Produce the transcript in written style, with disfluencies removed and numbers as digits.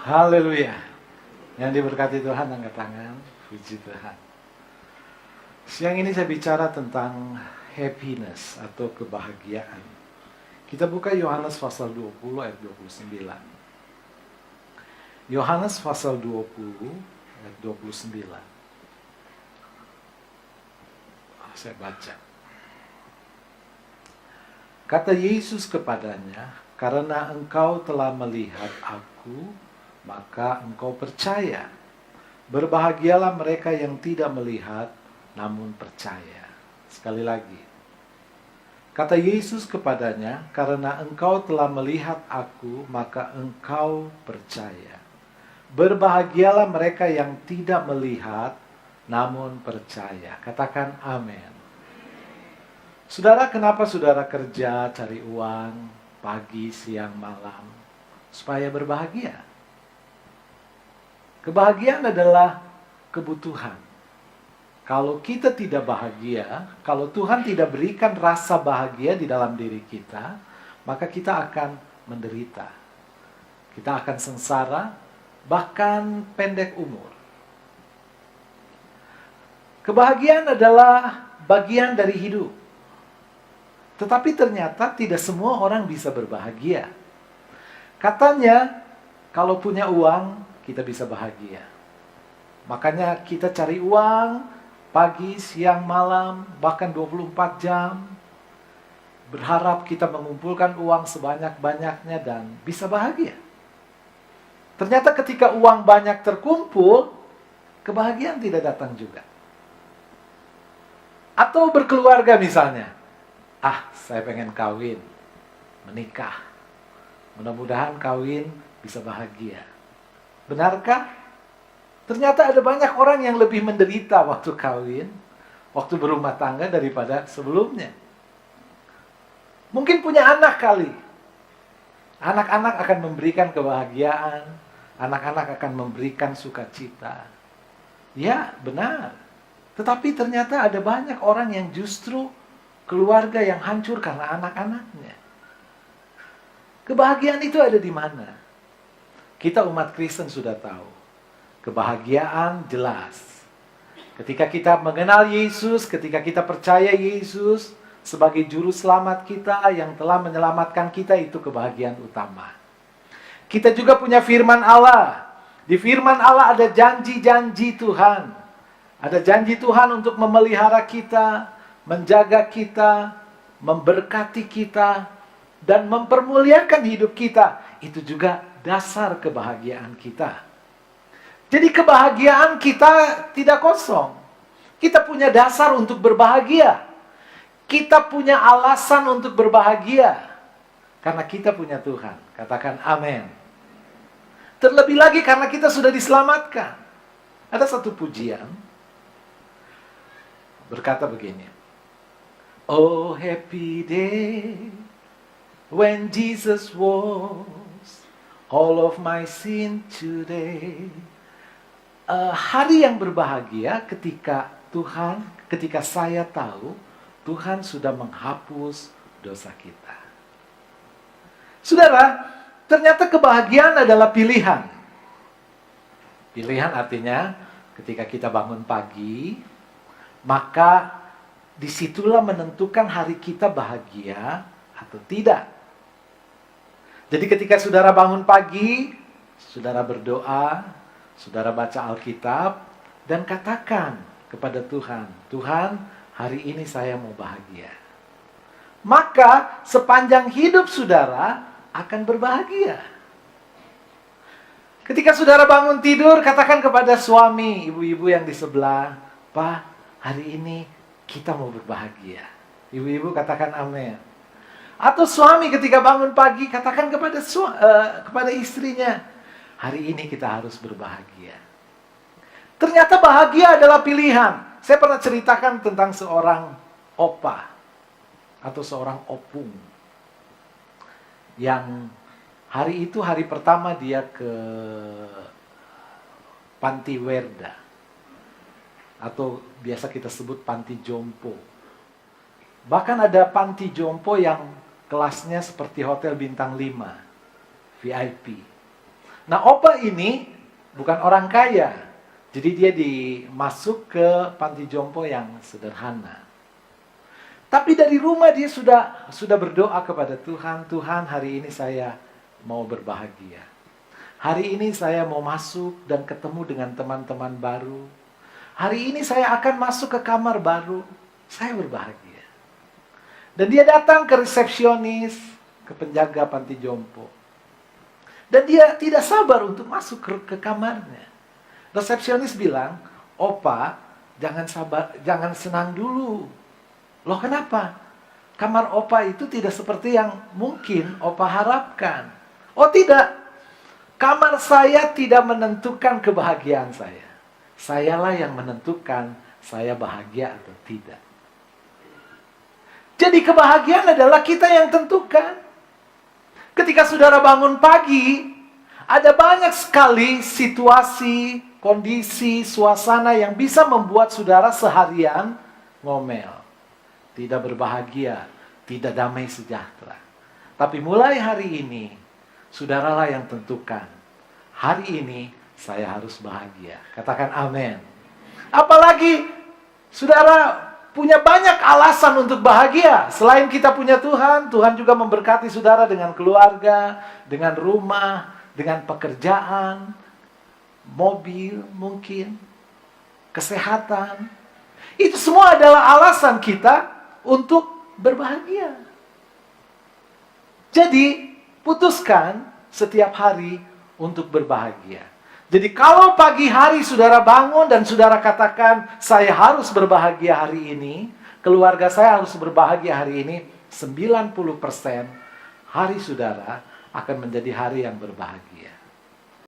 Haleluya. Yang diberkati Tuhan, angkat tangan. Puji Tuhan. Siang ini saya bicara tentang happiness atau kebahagiaan. Kita buka Yohanes pasal 20 ayat 29. Yohanes pasal 20 ayat 29. Saya baca. Kata Yesus kepadanya, "Karena engkau telah melihat aku, maka engkau percaya. Berbahagialah mereka yang tidak melihat, namun percaya." Sekali lagi. Kata Yesus kepadanya, "Karena engkau telah melihat aku, maka engkau percaya. Berbahagialah mereka yang tidak melihat, namun percaya." Katakan amin. Saudara, kenapa saudara kerja, cari uang, pagi, siang, malam? Supaya berbahagia. Kebahagiaan adalah kebutuhan. Kalau kita tidak bahagia, kalau Tuhan tidak berikan rasa bahagia di dalam diri kita, maka kita akan menderita. Kita akan sengsara, bahkan pendek umur. Kebahagiaan adalah bagian dari hidup. Tetapi ternyata tidak semua orang bisa berbahagia. Katanya, kalau punya uang, kita bisa bahagia. Makanya kita cari uang, pagi, siang, malam, bahkan 24 jam. Berharap kita mengumpulkan uang sebanyak-banyaknya dan bisa bahagia. Ternyata ketika uang banyak terkumpul, kebahagiaan tidak datang juga. Atau berkeluarga misalnya. Saya pengen kawin, menikah. Mudah-mudahan kawin bisa bahagia. Benarkah? Ternyata ada banyak orang yang lebih menderita waktu kawin, waktu berumah tangga daripada sebelumnya. Mungkin punya anak kali. Anak-anak akan memberikan kebahagiaan, anak-anak akan memberikan sukacita. Ya, benar. Tetapi ternyata ada banyak orang yang justru keluarga yang hancur karena anak-anaknya. Kebahagiaan itu ada di mana? Kita umat Kristen sudah tahu. Kebahagiaan jelas. Ketika kita mengenal Yesus, ketika kita percaya Yesus sebagai juru selamat kita yang telah menyelamatkan kita, itu kebahagiaan utama. Kita juga punya firman Allah. Di firman Allah ada janji-janji Tuhan. Ada janji Tuhan untuk memelihara kita, menjaga kita, memberkati kita, dan mempermuliakan hidup kita. Itu juga dasar kebahagiaan kita. Jadi kebahagiaan kita tidak kosong. Kita punya dasar untuk berbahagia. Kita punya alasan untuk berbahagia. Karena kita punya Tuhan. Katakan amin. Terlebih lagi karena kita sudah diselamatkan. Ada satu pujian berkata begini. Oh, happy day when Jesus was all of my sin today. Hari yang berbahagia ketika saya tahu Tuhan sudah menghapus dosa kita. Saudara, ternyata kebahagiaan adalah pilihan. Pilihan artinya ketika kita bangun pagi, maka disitulah menentukan hari kita bahagia atau tidak. Jadi ketika saudara bangun pagi, saudara berdoa, saudara baca Alkitab, dan katakan kepada Tuhan, "Tuhan, hari ini saya mau bahagia." Maka sepanjang hidup saudara akan berbahagia. Ketika saudara bangun tidur, katakan kepada suami, ibu-ibu yang di sebelah, "Pak, hari ini kita mau berbahagia." Ibu-ibu katakan amin. Atau suami ketika bangun pagi katakan kepada istrinya, "Hari ini kita harus berbahagia." Ternyata bahagia adalah pilihan. Saya pernah ceritakan tentang seorang opa atau seorang opung yang hari itu hari pertama dia ke panti werda atau biasa kita sebut panti jompo. Bahkan ada panti jompo yang kelasnya seperti hotel bintang 5, VIP. Nah, opa ini bukan orang kaya. Jadi dia masuk ke panti jompo yang sederhana. Tapi dari rumah dia sudah berdoa kepada Tuhan, Tuhan hari ini saya mau berbahagia. Hari ini saya mau masuk dan ketemu dengan teman-teman baru. Hari ini saya akan masuk ke kamar baru. Saya berbahagia. Dan dia datang ke resepsionis, ke penjaga panti jompo. Dan dia tidak sabar untuk masuk ke kamarnya. Resepsionis bilang, opa jangan senang dulu. Loh kenapa? Kamar opa itu tidak seperti yang mungkin opa harapkan. Oh tidak, kamar saya tidak menentukan kebahagiaan saya. Sayalah yang menentukan saya bahagia atau tidak. Jadi kebahagiaan adalah kita yang tentukan. Ketika saudara bangun pagi, ada banyak sekali situasi, kondisi, suasana yang bisa membuat saudara seharian ngomel. Tidak berbahagia, tidak damai sejahtera. Tapi mulai hari ini, saudaralah yang tentukan. Hari ini saya harus bahagia. Katakan amin. Apalagi saudara punya banyak alasan untuk bahagia. Selain kita punya Tuhan, Tuhan juga memberkati saudara dengan keluarga, dengan rumah, dengan pekerjaan, mobil mungkin, kesehatan. Itu semua adalah alasan kita untuk berbahagia. Jadi, putuskan setiap hari untuk berbahagia. Jadi kalau pagi hari saudara bangun dan saudara katakan, saya harus berbahagia hari ini, keluarga saya harus berbahagia hari ini, 90% hari saudara akan menjadi hari yang berbahagia.